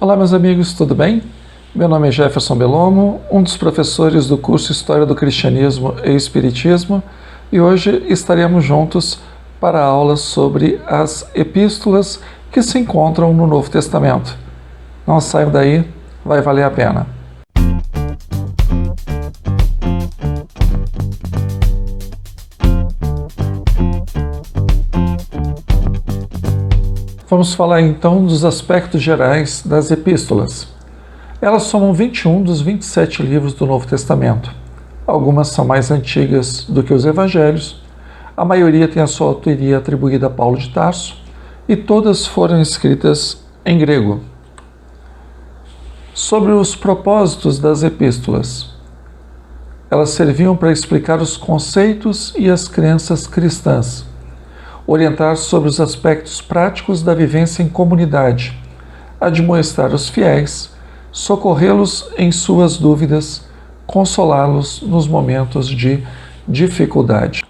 Olá, meus amigos, tudo bem? Meu nome é Jefferson Belomo, um dos professores do curso História do Cristianismo e Espiritismo, e hoje estaremos juntos para a aula sobre as epístolas que se encontram no Novo Testamento. Não saiam daí, vai valer a pena. Vamos falar então dos aspectos gerais das epístolas. Elas somam 21 dos 27 livros do Novo Testamento. Algumas são mais antigas do que os evangelhos, a maioria tem a sua autoria atribuída a Paulo de Tarso, e todas foram escritas em grego. Sobre os propósitos das epístolas. Elas serviam para explicar os conceitos e as crenças cristãs, orientar sobre os aspectos práticos da vivência em comunidade, admoestar os fiéis, socorrê-los em suas dúvidas, consolá-los nos momentos de dificuldade.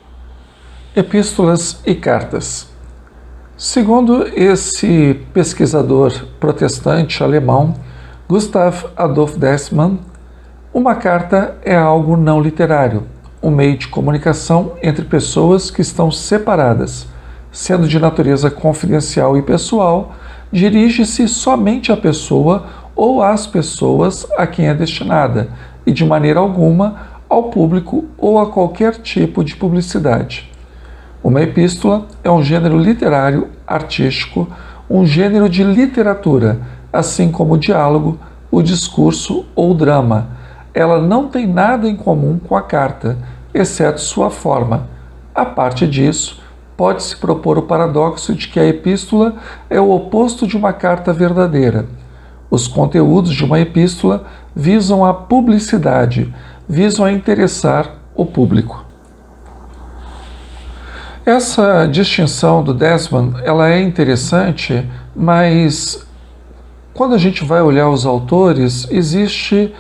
Epístolas e cartas. Segundo esse pesquisador protestante alemão, Gustav Adolf Dessmann, uma carta é algo não literário, um meio de comunicação entre pessoas que estão separadas, sendo de natureza confidencial e pessoal, dirige-se somente à pessoa ou às pessoas a quem é destinada, e de maneira alguma ao público ou a qualquer tipo de publicidade. Uma epístola é um gênero literário, artístico, um gênero de literatura, assim como o diálogo, o discurso ou o drama. Ela não tem nada em comum com a carta, exceto sua forma. A parte disso, pode-se propor o paradoxo de que a epístola é o oposto de uma carta verdadeira. Os conteúdos de uma epístola visam a publicidade, visam a interessar o público. Essa distinção do Dessmann, ela é interessante, mas quando a gente vai olhar os autores, existe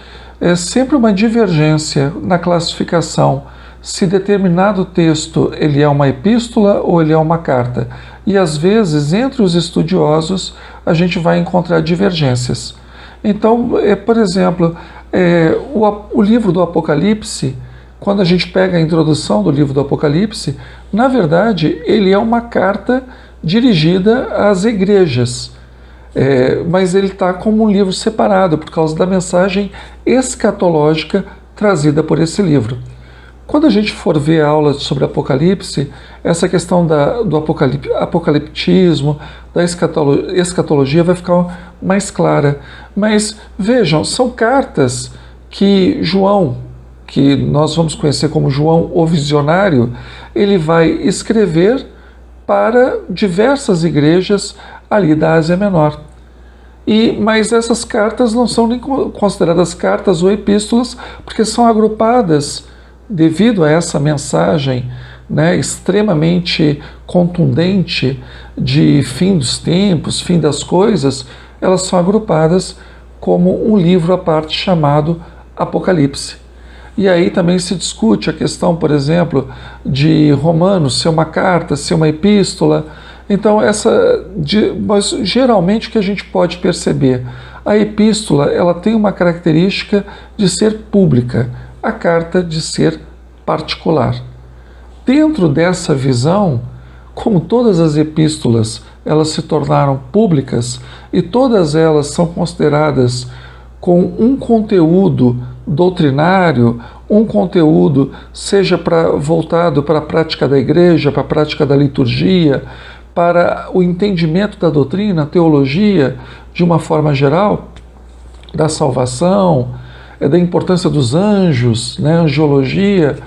sempre uma divergência na classificação se determinado texto ele é uma epístola ou ele é uma carta. E às vezes, entre os estudiosos, a gente vai encontrar divergências. Então, por exemplo, o livro do Apocalipse, quando a gente pega a introdução do livro do Apocalipse, na verdade, ele é uma carta dirigida às igrejas. Mas ele está como um livro separado, por causa da mensagem escatológica trazida por esse livro. Quando a gente for ver aulas sobre Apocalipse, essa questão do apocaliptismo, da escatologia vai ficar mais clara. Mas vejam, são cartas que João, que nós vamos conhecer como João o Visionário, ele vai escrever para diversas igrejas ali da Ásia Menor. Mas essas cartas não são nem consideradas cartas ou epístolas, porque são agrupadas devido a essa mensagem, extremamente contundente de fim dos tempos, fim das coisas, elas são agrupadas como um livro à parte chamado Apocalipse. E aí também se discute a questão, por exemplo, de Romanos ser uma carta, ser uma epístola. Então, mas geralmente o que a gente pode perceber, a epístola ela tem uma característica de ser pública, a carta de ser particular. Dentro dessa visão, como todas as epístolas elas se tornaram públicas e todas elas são consideradas com um conteúdo doutrinário, um conteúdo seja voltado para a prática da igreja, para a prática da liturgia, para o entendimento da doutrina, teologia, de uma forma geral, da salvação, da importância dos anjos, angiologia.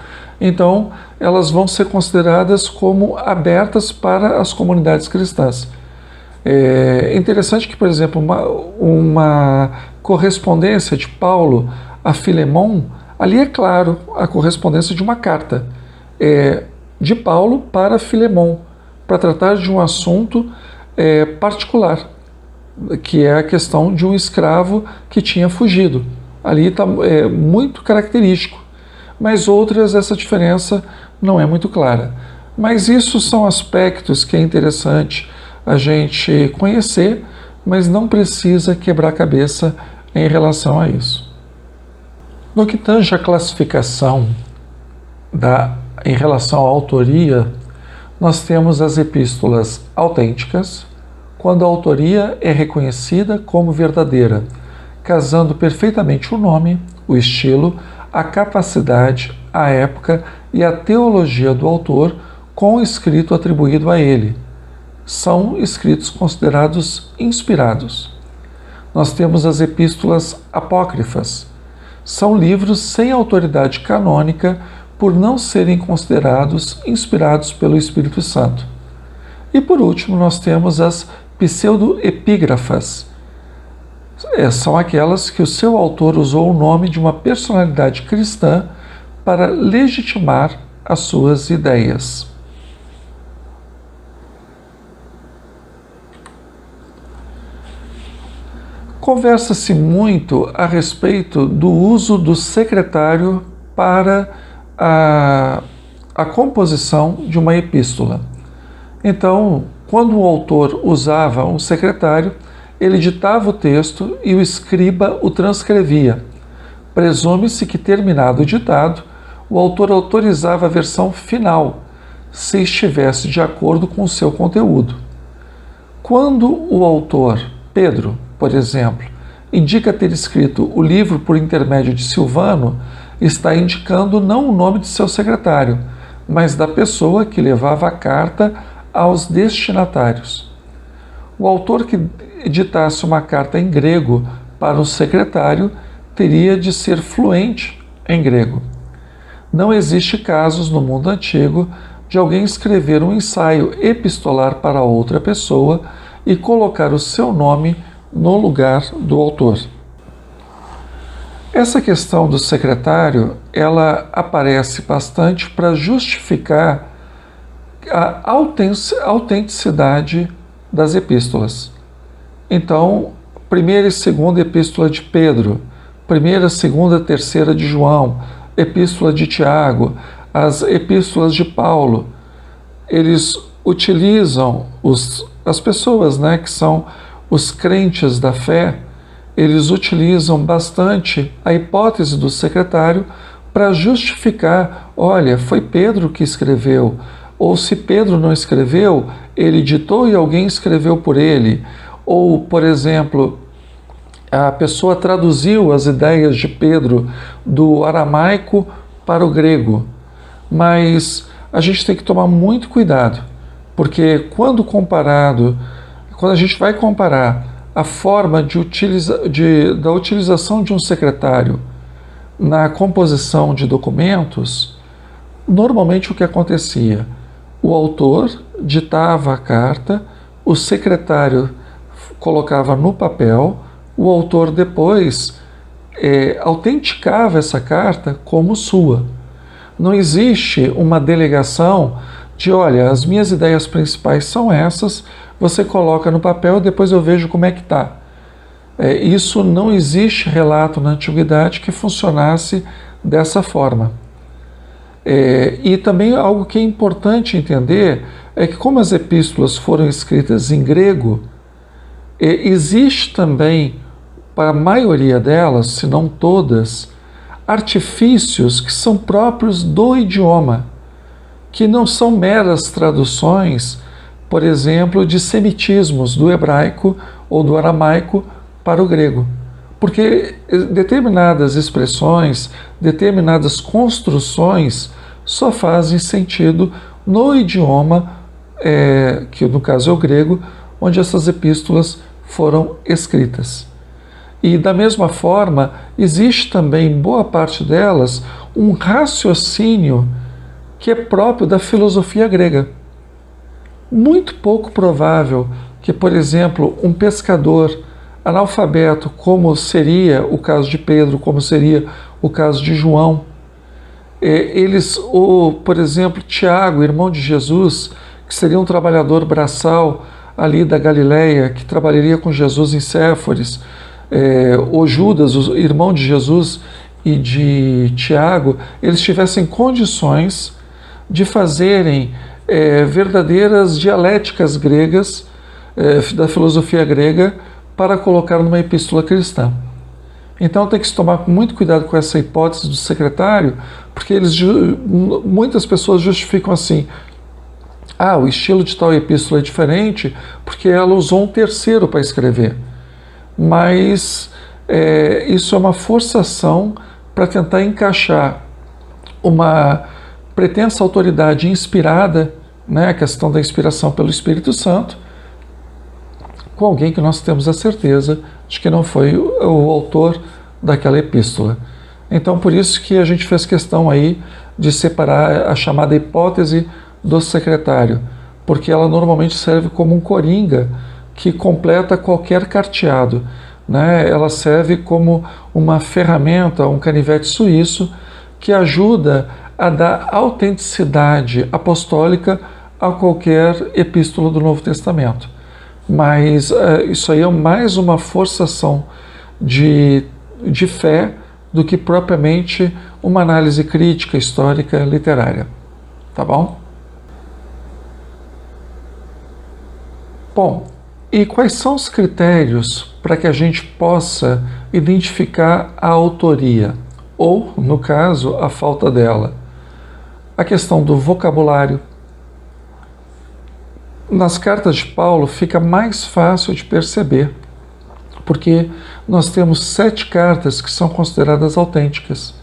Então, elas vão ser consideradas como abertas para as comunidades cristãs. É interessante que, por exemplo, uma correspondência de Paulo a Filemon, ali é claro a correspondência de uma carta de Paulo para Filemon, para tratar de um assunto particular, que é a questão de um escravo que tinha fugido. Ali está muito característico, mas outras essa diferença não é muito clara. Mas isso são aspectos que é interessante a gente conhecer mas não precisa quebrar a cabeça em relação a isso. No que tange a classificação em relação à autoria, nós temos as epístolas autênticas, quando a autoria é reconhecida como verdadeira, casando perfeitamente o nome, o estilo, a capacidade, a época e a teologia do autor com o escrito atribuído a ele. São escritos considerados inspirados. Nós temos as epístolas apócrifas. São livros sem autoridade canônica por não serem considerados inspirados pelo Espírito Santo. E por último, nós temos as pseudoepígrafas. São aquelas que o seu autor usou o nome de uma personalidade cristã para legitimar as suas ideias. Conversa-se muito a respeito do uso do secretário para a composição de uma epístola. Então, quando o autor usava um secretário, ele ditava o texto e o escriba o transcrevia. Presume-se que, terminado o ditado, o autor autorizava a versão final, se estivesse de acordo com o seu conteúdo. Quando o autor, Pedro, por exemplo, indica ter escrito o livro por intermédio de Silvano, está indicando não o nome de seu secretário, mas da pessoa que levava a carta aos destinatários. O autor que editasse uma carta em grego para o secretário teria de ser fluente em grego. Não existe casos no mundo antigo de alguém escrever um ensaio epistolar para outra pessoa e colocar o seu nome no lugar do autor. Essa questão do secretário, ela aparece bastante para justificar a autenticidade das epístolas. Então, primeira e segunda epístola de Pedro, primeira, segunda, terceira de João, epístola de Tiago, as epístolas de Paulo, eles utilizam as pessoas, que são os crentes da fé, eles utilizam bastante a hipótese do secretário para justificar, olha, foi Pedro que escreveu, ou se Pedro não escreveu, ele ditou e alguém escreveu por ele, ou, por exemplo, a pessoa traduziu as ideias de Pedro do aramaico para o grego. Mas a gente tem que tomar muito cuidado, porque quando a gente vai comparar a forma da utilização de um secretário na composição de documentos, normalmente o que acontecia? O autor ditava a carta, o secretário colocava no papel, o autor depois autenticava essa carta como sua. Não existe uma delegação de, olha, as minhas ideias principais são essas, você coloca no papel e depois eu vejo como é que está. Isso não existe relato na antiguidade que funcionasse dessa forma. E também algo que é importante entender é que, como as epístolas foram escritas em grego, existe também, para a maioria delas, se não todas, artifícios que são próprios do idioma, que não são meras traduções, por exemplo, de semitismos do hebraico ou do aramaico para o grego. Porque determinadas expressões, determinadas construções só fazem sentido no idioma, que no caso é o grego, onde essas epístolas foram escritas. E da mesma forma, existe também, em boa parte delas, um raciocínio que é próprio da filosofia grega. Muito pouco provável que, por exemplo, um pescador analfabeto, como seria o caso de Pedro, como seria o caso de João, ou, por exemplo, Tiago, irmão de Jesus, que seria um trabalhador braçal ali da Galileia, que trabalharia com Jesus em Séforis, ou Judas, o irmão de Jesus e de Tiago, eles tivessem condições de fazerem verdadeiras dialéticas gregas, da filosofia grega, para colocar numa epístola cristã. Então tem que se tomar muito cuidado com essa hipótese do secretário, porque muitas pessoas justificam assim: ah, o estilo de tal epístola é diferente porque ela usou um terceiro para escrever. Mas isso é uma forçação para tentar encaixar uma pretensa autoridade inspirada, né, a questão da inspiração pelo Espírito Santo, com alguém que nós temos a certeza de que não foi o autor daquela epístola. Então, por isso que a gente fez questão aí de separar a chamada hipótese do secretário, porque ela normalmente serve como um coringa que completa qualquer carteado, né? Ela serve como uma ferramenta, um canivete suíço que ajuda a dar autenticidade apostólica a qualquer epístola do Novo Testamento. Mas isso aí é mais uma forçação de fé do que propriamente uma análise crítica, histórica, literária. Tá bom? Bom, e quais são os critérios para que a gente possa identificar a autoria? Ou, no caso, a falta dela? A questão do vocabulário. Nas cartas de Paulo fica mais fácil de perceber, porque nós temos 7 cartas que são consideradas autênticas.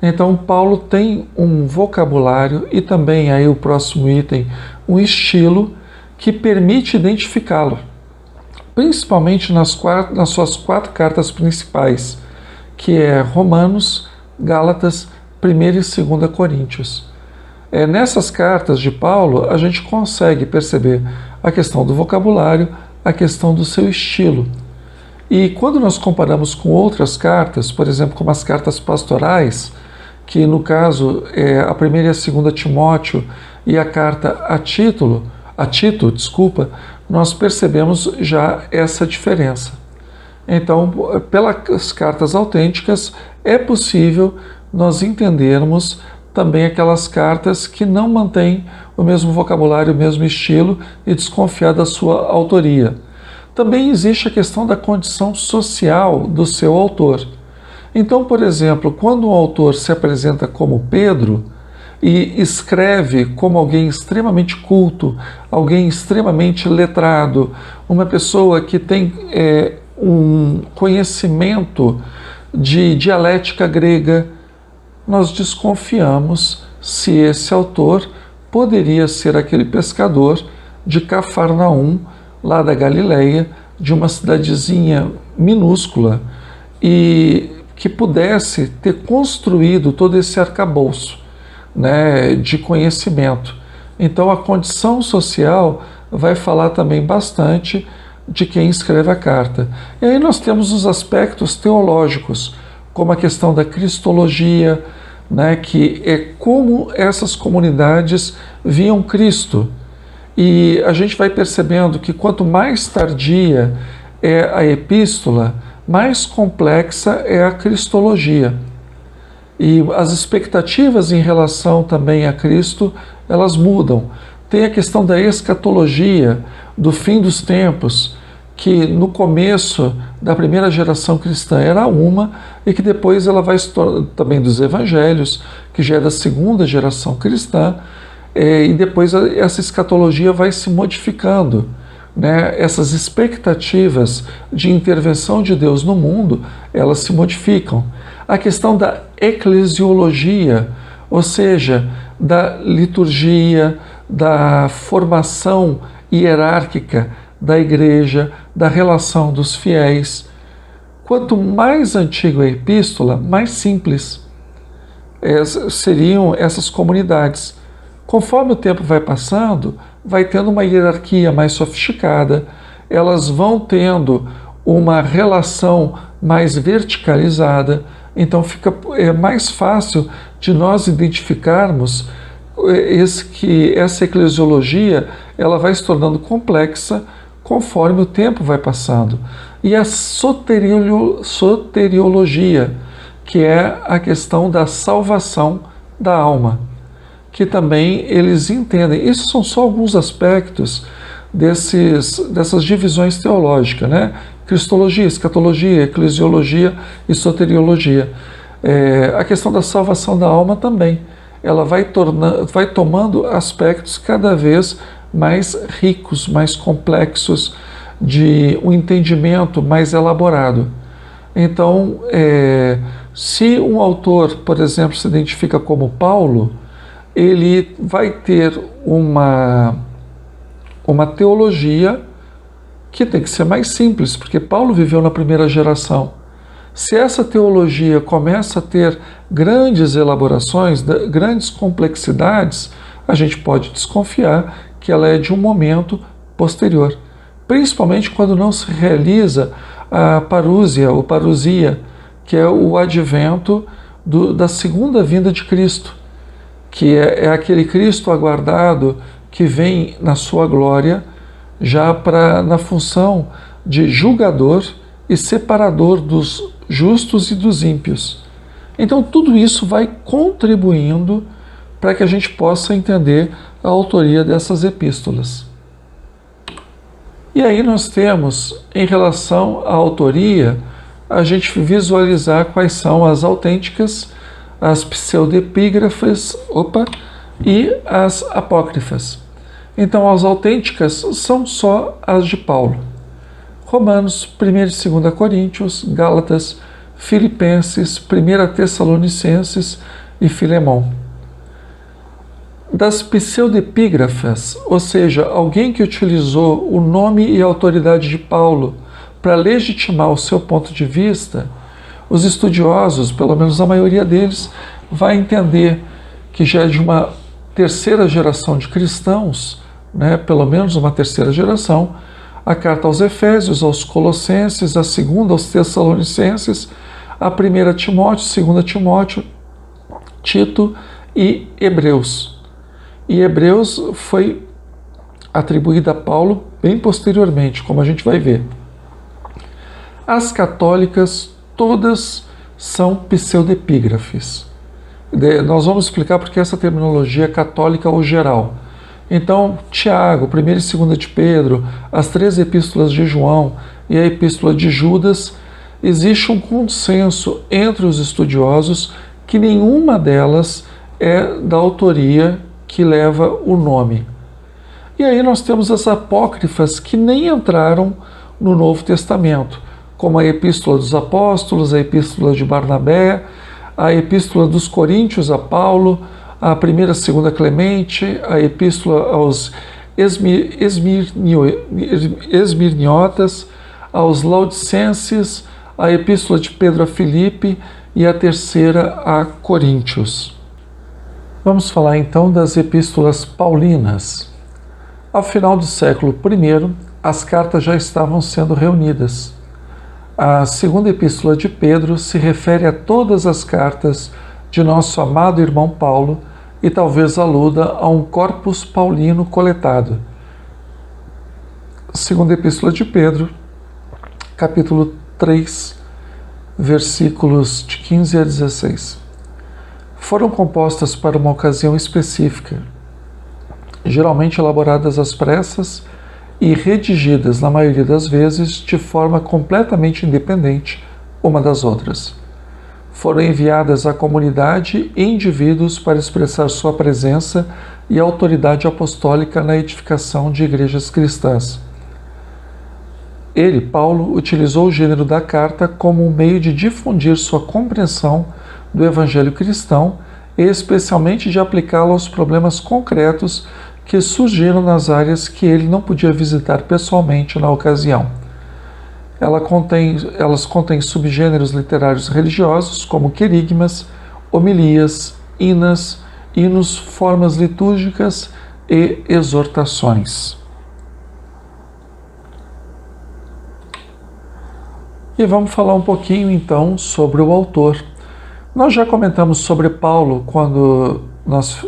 Então Paulo tem um vocabulário e também, aí o próximo item, um estilo que permite identificá-lo, principalmente nas suas 4 cartas principais, que é Romanos, Gálatas, 1ª e 2ª Coríntios. Nessas cartas de Paulo, a gente consegue perceber a questão do vocabulário, a questão do seu estilo. E quando nós comparamos com outras cartas, por exemplo, como as cartas pastorais, que no caso é a 1ª e a 2ª Timóteo e a carta a Tito, nós percebemos já essa diferença. Então, pelas cartas autênticas, é possível nós entendermos também aquelas cartas que não mantêm o mesmo vocabulário, o mesmo estilo e desconfiar da sua autoria. Também existe a questão da condição social do seu autor. Então, por exemplo, quando um autor se apresenta como Pedro e escreve como alguém extremamente culto, alguém extremamente letrado, uma pessoa que tem um conhecimento de dialética grega, nós desconfiamos se esse autor poderia ser aquele pescador de Cafarnaum, lá da Galileia, de uma cidadezinha minúscula, e que pudesse ter construído todo esse arcabouço, né, de conhecimento. Então a condição social vai falar também bastante de quem escreve a carta. E aí nós temos os aspectos teológicos, como a questão da cristologia, né, que é como essas comunidades viam Cristo. E a gente vai percebendo que quanto mais tardia é a epístola, mais complexa é a cristologia. E as expectativas em relação também a Cristo, elas mudam. Tem a questão da escatologia, do fim dos tempos, que no começo da primeira geração cristã era uma, e que depois ela vai se tornar, também dos evangelhos, que já é da 2ª geração cristã, e depois essa escatologia vai se modificando, né? Essas expectativas de intervenção de Deus no mundo, elas se modificam. A questão da eclesiologia, ou seja, da liturgia, da formação hierárquica da igreja, da relação dos fiéis. Quanto mais antiga a epístola, mais simples seriam essas comunidades. Conforme o tempo vai passando, vai tendo uma hierarquia mais sofisticada, elas vão tendo uma relação mais verticalizada, então fica mais fácil de nós identificarmos que essa eclesiologia ela vai se tornando complexa conforme o tempo vai passando. E a soteriologia, que é a questão da salvação da alma, que também eles entendem. Isso são só alguns aspectos dessas divisões teológicas, né? cristologia, escatologia, eclesiologia e soteriologia. A questão da salvação da alma também, ela vai tomando aspectos cada vez mais ricos, mais complexos, de um entendimento mais elaborado. Então, se um autor, por exemplo, se identifica como Paulo, ele vai ter uma teologia que tem que ser mais simples, porque Paulo viveu na primeira geração. Se essa teologia começa a ter grandes elaborações, grandes complexidades, a gente pode desconfiar que ela é de um momento posterior, principalmente quando não se realiza a parúsia ou parousia, que é o advento da segunda vinda de Cristo, que é aquele Cristo aguardado que vem na sua glória, já na função de julgador e separador dos justos e dos ímpios. Então tudo isso vai contribuindo para que a gente possa entender a autoria dessas epístolas. E aí nós temos, em relação à autoria, a gente visualizar quais são as autênticas, as pseudepígrafas, e as apócrifas. Então, as autênticas são só as de Paulo. Romanos, 1 e 2 Coríntios, Gálatas, Filipenses, 1 Tessalonicenses e Filemão. Das pseudepígrafas, ou seja, alguém que utilizou o nome e a autoridade de Paulo para legitimar o seu ponto de vista, os estudiosos, pelo menos a maioria deles, vai entender que já é de uma terceira geração de cristãos, pelo menos uma terceira geração, a carta aos Efésios, aos Colossenses, a segunda aos Tessalonicenses, a 1 Timóteo, 2 Timóteo, Tito e Hebreus. E Hebreus foi atribuída a Paulo bem posteriormente, como a gente vai ver. As católicas, todas são pseudepígrafes. Nós vamos explicar porque essa terminologia é católica ou geral. Então, Tiago, 1 e 2 de Pedro, as 3 epístolas de João e a epístola de Judas, existe um consenso entre os estudiosos que nenhuma delas é da autoria que leva o nome. E aí nós temos as apócrifas que nem entraram no Novo Testamento, como a Epístola dos Apóstolos, a Epístola de Barnabé, a Epístola dos Coríntios a Paulo, a 1ª e 2ª Clemente, a Epístola aos Esmirniotas, aos Laodicenses, a Epístola de Pedro a Filipe e a 3ª a Coríntios. Vamos falar então das Epístolas Paulinas. Ao final do século I, as cartas já estavam sendo reunidas. A segunda epístola de Pedro se refere a todas as cartas de nosso amado irmão Paulo e talvez aluda a um corpus paulino coletado. Segunda epístola de Pedro, capítulo 3, versículos de 15 a 16. Foram compostas para uma ocasião específica, geralmente elaboradas às pressas e redigidas, na maioria das vezes, de forma completamente independente uma das outras. Foram enviadas à comunidade e indivíduos para expressar sua presença e autoridade apostólica na edificação de igrejas cristãs. Ele, Paulo, utilizou o gênero da carta como um meio de difundir sua compreensão do evangelho cristão e especialmente de aplicá-lo aos problemas concretos que surgiram nas áreas que ele não podia visitar pessoalmente na ocasião. Elas contêm subgêneros literários religiosos, como querigmas, homilias, hinos, formas litúrgicas e exortações. E vamos falar um pouquinho então sobre o autor. Nós já comentamos sobre Paulo quando nós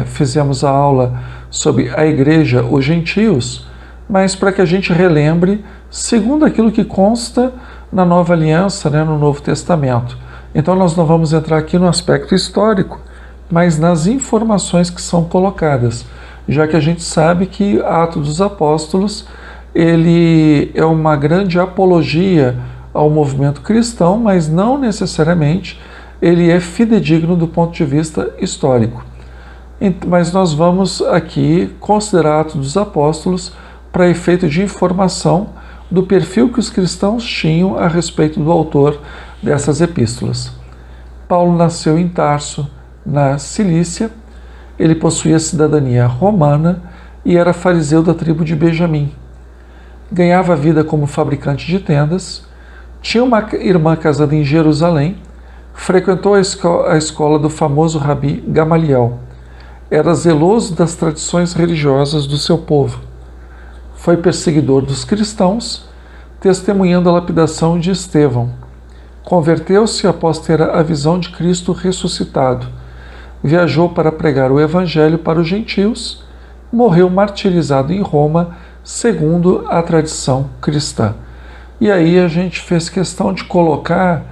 fizemos a aula sobre a igreja, os gentios, mas para que a gente relembre, segundo aquilo que consta na Nova Aliança, no Novo Testamento. Então nós não vamos entrar aqui no aspecto histórico, mas nas informações que são colocadas, já que a gente sabe que Atos dos Apóstolos ele é uma grande apologia ao movimento cristão, mas não necessariamente ele é fidedigno do ponto de vista histórico. Mas nós vamos aqui considerar Atos dos Apóstolos para efeito de informação do perfil que os cristãos tinham a respeito do autor dessas epístolas. Paulo nasceu em Tarso, na Cilícia. Ele possuía cidadania romana e era fariseu da tribo de Benjamim. Ganhava vida como fabricante de tendas, tinha uma irmã casada em Jerusalém, frequentou a escola do famoso rabi Gamaliel. Era zeloso das tradições religiosas do seu povo. Foi perseguidor dos cristãos, testemunhando a lapidação de Estevão. Converteu-se após ter a visão de Cristo ressuscitado. Viajou para pregar o evangelho para os gentios, morreu martirizado em Roma, segundo a tradição cristã. E aí a gente fez questão de colocar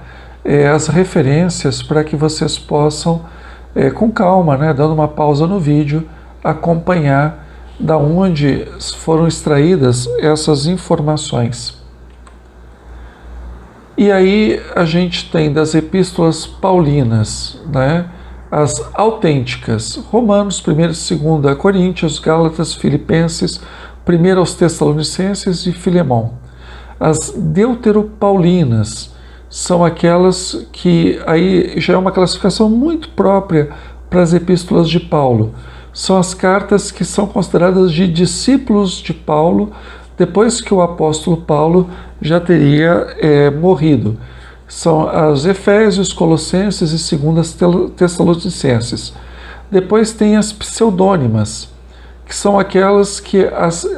as referências para que vocês possam, com calma, dando uma pausa no vídeo, acompanhar da onde foram extraídas essas informações. E aí a gente tem das epístolas paulinas, as autênticas, Romanos, 1º e 2º Coríntios, Gálatas, Filipenses, 1 aos Tessalonicenses e Filemão. As deuteropaulinas são aquelas que aí já é uma classificação muito própria para as epístolas de Paulo. São as cartas que são consideradas de discípulos de Paulo, depois que o apóstolo Paulo já teria morrido. São as Efésios, Colossenses e 2 Tessalonicenses. Depois tem as pseudônimas, que são aquelas que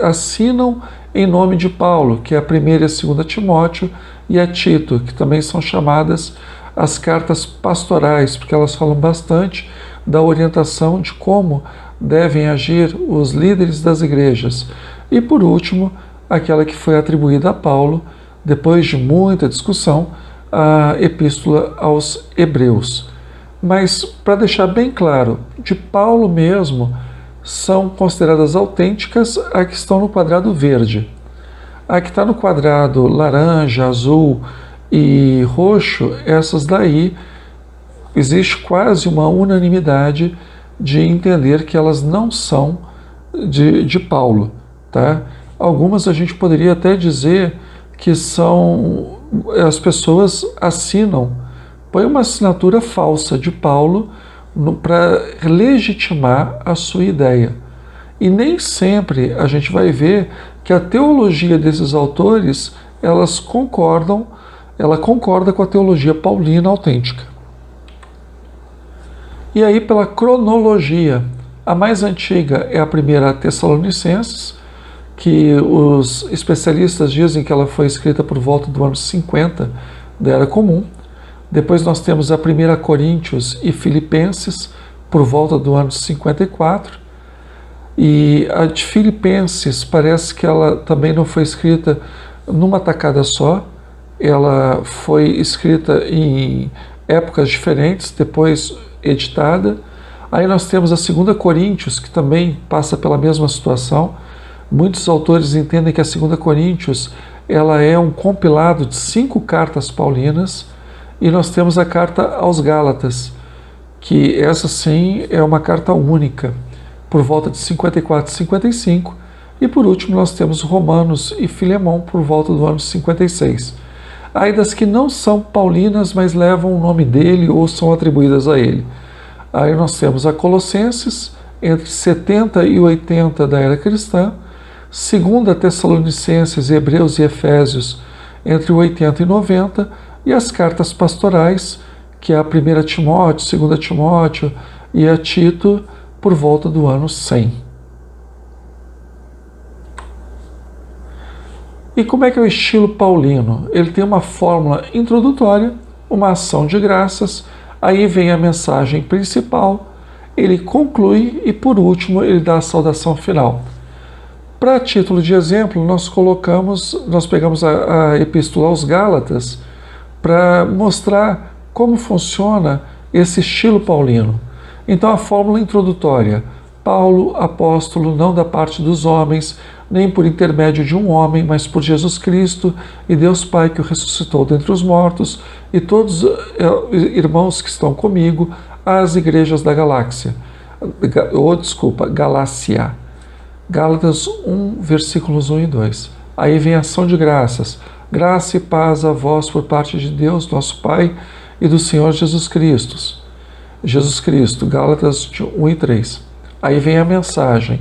assinam em nome de Paulo, que é a 1ª e a 2ª Timóteo e a Tito, que também são chamadas as cartas pastorais, porque elas falam bastante da orientação de como devem agir os líderes das igrejas. E por último, aquela que foi atribuída a Paulo, depois de muita discussão, a Epístola aos Hebreus. Mas, para deixar bem claro, de Paulo mesmo, são consideradas autênticas a que estão no quadrado verde. A que está no quadrado laranja, azul e roxo, essas daí, existe quase uma unanimidade de entender que elas não são de Paulo, tá? Algumas a gente poderia até dizer que são, as pessoas assinam, põe uma assinatura falsa de Paulo para legitimar a sua ideia. E nem sempre a gente vai ver que a teologia desses autores, ela concorda com a teologia paulina autêntica. E aí, pela cronologia, a mais antiga é a 1ª Tessalonicenses, que os especialistas dizem que ela foi escrita por volta do ano 50 da Era Comum. Depois nós temos a 1ª Coríntios e Filipenses, por volta do ano 54. E a de Filipenses parece que ela também não foi escrita numa tacada só. Ela foi escrita em épocas diferentes, depois editada. Aí nós temos a 2ª Coríntios, que também passa pela mesma situação. Muitos autores entendem que a 2ª Coríntios ela é um compilado de 5 cartas paulinas, e nós temos a carta aos Gálatas, que essa sim é uma carta única, por volta de 54 e 55, e por último nós temos Romanos e Filemão por volta do ano 56. Aí das que não são paulinas, mas levam o nome dele ou são atribuídas a ele. Aí nós temos a Colossenses, entre 70 e 80 da era cristã, 2 Tessalonicenses, Hebreus e Efésios, entre 80 e 90, e as cartas pastorais, que é a 1ª Timóteo, 2ª Timóteo e a Tito, por volta do ano 100. E como é que é o estilo paulino? Ele tem uma fórmula introdutória, uma ação de graças, aí vem a mensagem principal, ele conclui e, por último, ele dá a saudação final. Para título de exemplo, nós pegamos a Epístola aos Gálatas para mostrar como funciona esse estilo paulino. Então, a fórmula introdutória: Paulo, apóstolo, não da parte dos homens, nem por intermédio de um homem, mas por Jesus Cristo e Deus Pai que o ressuscitou dentre os mortos, e todos irmãos que estão comigo, às igrejas da galáxia. Galácia. Gálatas 1, versículos 1 e 2. Aí vem a ação de graças. Graça e paz a vós por parte de Deus, nosso Pai, e do Senhor Jesus Cristo. Gálatas 1 e 3. Aí vem a mensagem.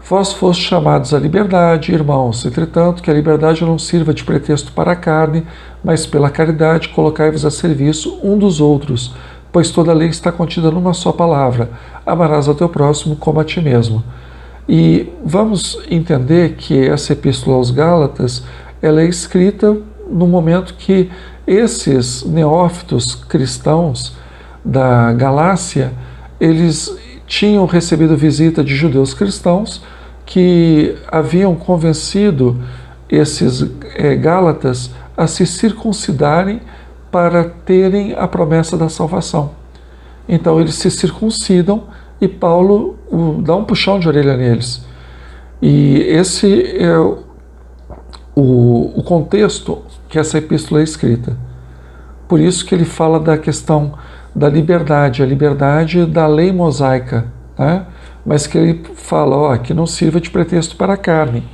Vós fostes chamados à liberdade, irmãos, entretanto, que a liberdade não sirva de pretexto para a carne, mas pela caridade colocai-vos a serviço um dos outros, pois toda a lei está contida numa só palavra: amarás ao teu próximo como a ti mesmo. E vamos entender que essa epístola aos Gálatas, ela é escrita no momento que esses neófitos cristãos da Galácia, eles tinham recebido visita de judeus cristãos que haviam convencido esses Gálatas a se circuncidarem para terem a promessa da salvação. Então eles se circuncidam e Paulo dá um puxão de orelha neles. E esse é o contexto que essa epístola é escrita. Por isso que ele fala da questão da liberdade, a liberdade da lei mosaica, né? Mas que ele fala que não sirva de pretexto para a carne,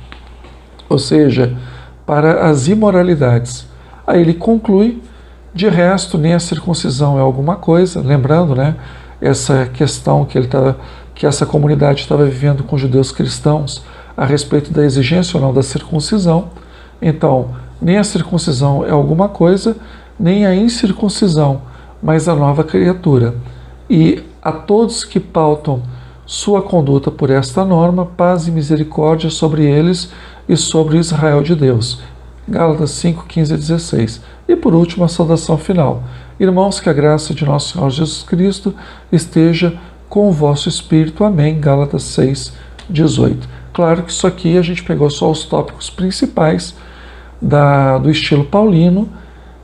ou seja, para as imoralidades. Aí ele conclui: de resto, nem a circuncisão é alguma coisa, lembrando, né, essa questão que essa comunidade estava vivendo com judeus cristãos a respeito da exigência ou não da circuncisão. Então, nem a circuncisão é alguma coisa, nem a incircuncisão, mas a nova criatura. E a todos que pautam sua conduta por esta norma, paz e misericórdia sobre eles e sobre Israel de Deus. Gálatas 5, 15 e 16. E por último, a saudação final. Irmãos, que a graça de nosso Senhor Jesus Cristo esteja com o vosso espírito. Amém. Gálatas 6, 18. Claro que isso aqui a gente pegou só os tópicos principais do estilo paulino,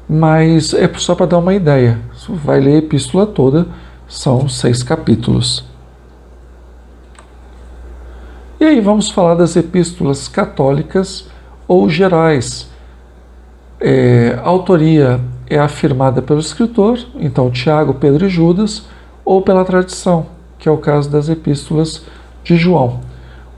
mas é só para dar uma ideia. Vai ler a epístola toda, são 6 capítulos. E aí vamos falar das epístolas católicas ou gerais. A autoria é afirmada pelo escritor, então Tiago, Pedro e Judas, ou pela tradição, que é o caso das epístolas de João.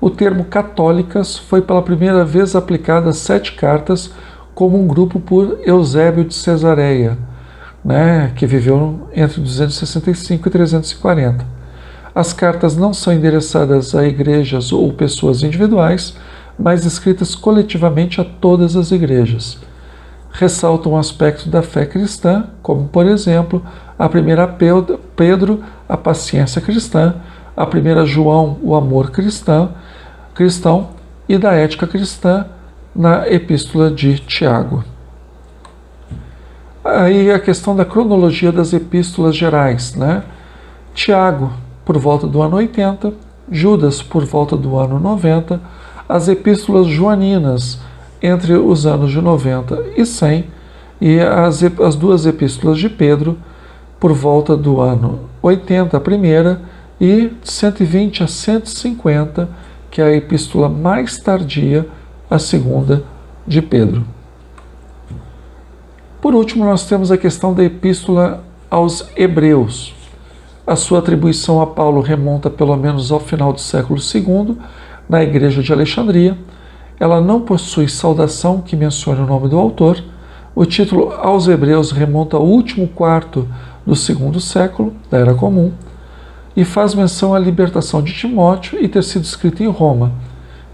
O termo católicas foi pela primeira vez aplicado a 7 cartas como um grupo por Eusébio de Cesareia, né, que viveu entre 265 e 340. As cartas não são endereçadas a igrejas ou pessoas individuais, mas escritas coletivamente a todas as igrejas. Ressaltam um aspecto da fé cristã, como, por exemplo, a primeira Pedro, a paciência cristã, a primeira João, o amor cristão, e da ética cristã na epístola de Tiago. Aí a questão da cronologia das epístolas gerais, né? Tiago, por volta do ano 80, Judas, por volta do ano 90, as epístolas joaninas, entre os anos de 90 e 100, e as 2 epístolas de Pedro, por volta do ano 80, a primeira, e 120 a 150, que é a epístola mais tardia, a segunda de Pedro. Por último, nós temos a questão da epístola aos Hebreus. A sua atribuição a Paulo remonta pelo menos ao final do século II, na igreja de Alexandria. Ela não possui saudação que mencione o nome do autor. O título aos Hebreus remonta ao último quarto do segundo século, da Era Comum, e faz menção à libertação de Timóteo e ter sido escrita em Roma.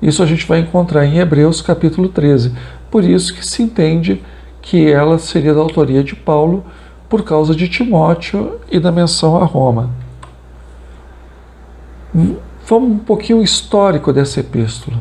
Isso a gente vai encontrar em Hebreus capítulo 13. Por isso que se entende que ela seria da autoria de Paulo, por causa de Timóteo e da menção a Roma. Vamos um pouquinho histórico dessa epístola.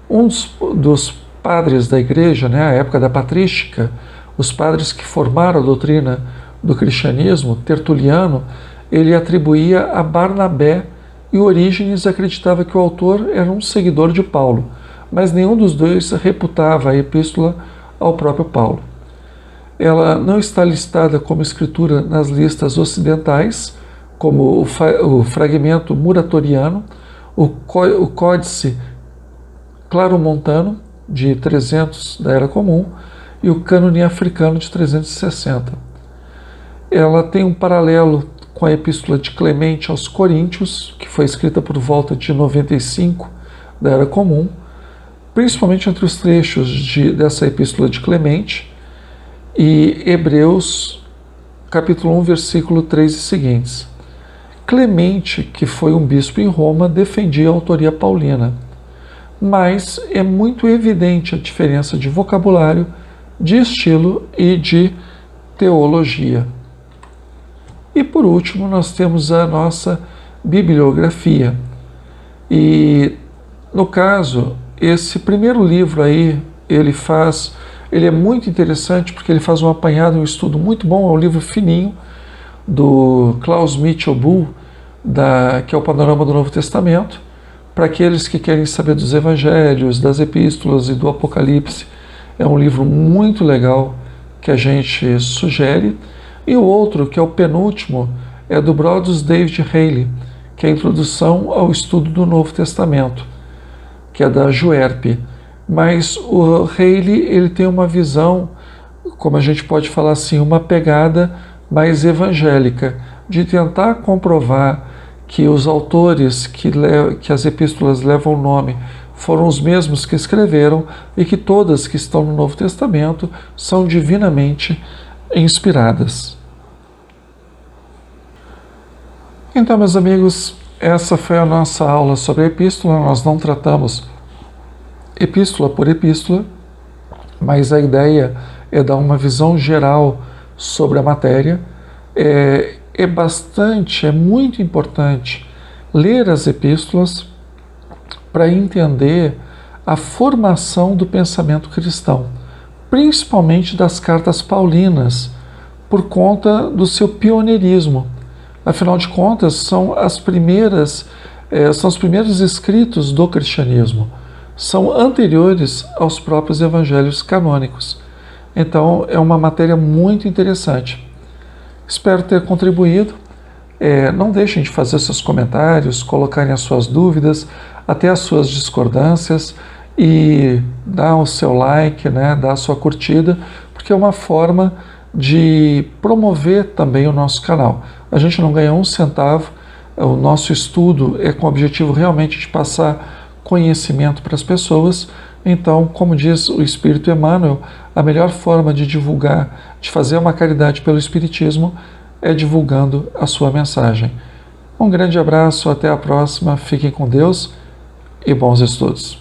Um dos padres da igreja, né, a época da patrística, os padres que formaram a doutrina do cristianismo, Tertuliano, ele atribuía a Barnabé, e Orígenes acreditava que o autor era um seguidor de Paulo, mas nenhum dos dois reputava a epístola ao próprio Paulo. Ela não está listada como escritura nas listas ocidentais, como o fragmento muratoriano, o códice claro-montano, de 300 da Era Comum, e o cânone africano, de 360. Ela tem um paralelo com a Epístola de Clemente aos Coríntios, que foi escrita por volta de 95 da Era Comum, principalmente entre os trechos dessa Epístola de Clemente e Hebreus, capítulo 1, versículo 3 e seguintes. Clemente, que foi um bispo em Roma, defendia a autoria paulina, mas é muito evidente a diferença de vocabulário, de estilo e de teologia. E por último, nós temos a nossa bibliografia. E no caso, esse primeiro livro aí, ele é muito interessante porque ele faz um apanhado, um estudo muito bom, é um livro fininho do Klaus Mitchell Bull, que é o Panorama do Novo Testamento, para aqueles que querem saber dos evangelhos, das epístolas e do Apocalipse. É um livro muito legal que a gente sugere. E o outro, que é o penúltimo, é do Brodus David Haley, que é a Introdução ao Estudo do Novo Testamento, que é da Juerp. Mas o Haley, ele tem uma visão, como a gente pode falar assim, uma pegada mais evangélica, de tentar comprovar que os autores que as epístolas levam o nome foram os mesmos que escreveram e que todas que estão no Novo Testamento são divinamente inspiradas. Então, meus amigos, essa foi a nossa aula sobre a epístola. Nós não tratamos epístola por epístola, mas a ideia é dar uma visão geral sobre a matéria. É muito importante ler as epístolas para entender a formação do pensamento cristão, principalmente das cartas paulinas, por conta do seu pioneirismo. Afinal de contas, são os primeiros escritos do cristianismo, são anteriores aos próprios evangelhos canônicos. Então, é uma matéria muito interessante. Espero ter contribuído. Não deixem de fazer seus comentários, colocarem as suas dúvidas, até as suas discordâncias, e dar o seu like, né, dar a sua curtida, porque é uma forma de promover também o nosso canal. A gente não ganha um centavo, o nosso estudo é com o objetivo realmente de passar conhecimento para as pessoas. Então, como diz o Espírito Emmanuel, a melhor forma de divulgar, de fazer uma caridade pelo Espiritismo, é divulgando a sua mensagem. Um grande abraço, até a próxima, fiquem com Deus e bons estudos.